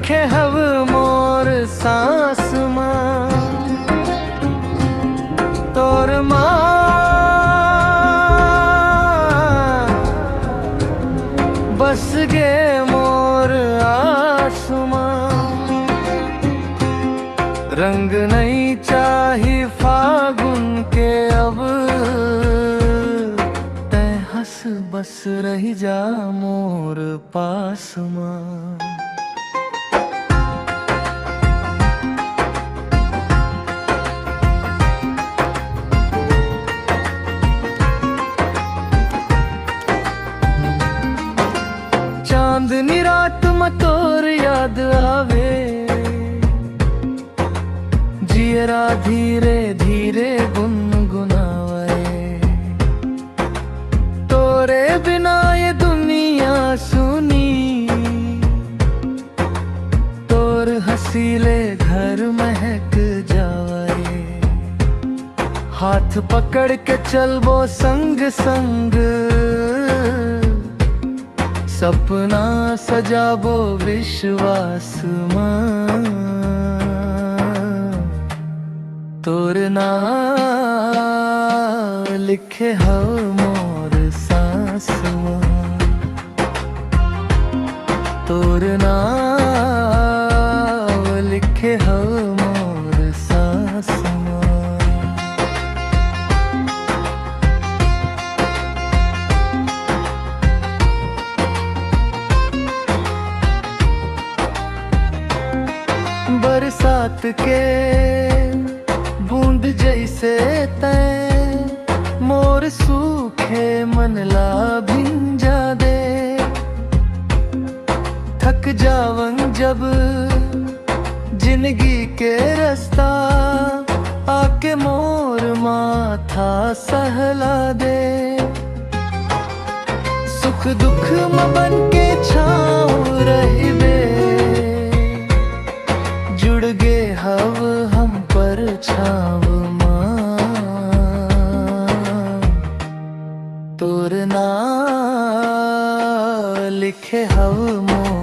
लिखे हव मोर सांस मां तोर मां बस गे मोर आसमां। रंग नहीं चाही फागुन के अब तै हंस बस रही जा मोर पास मां। चांदनी रात में तोर याद आवे जियरा धीरे धीरे गुनगुनावे। तोरे बिना ये दुनिया सुनी तोर हसीले घर महक जावे। हाथ पकड़ के चलबो संग संग सपना सजाबो विश्वास मां। तोर नाम लिखे हव मोर सांस मां। तोर नाम लिखे हव मोर सांस मां। बरसात के बूंद जैसे तै मोर सूखे मन ला भिंजा दे। थक जावन जब जिंदगी के रास्ता आके मोर माथा सहला दे। सुख दुख में बन के छाँव रहिबे जुड़ गे हव हम पर छाव मां। तोर नाम लिखे हव मोर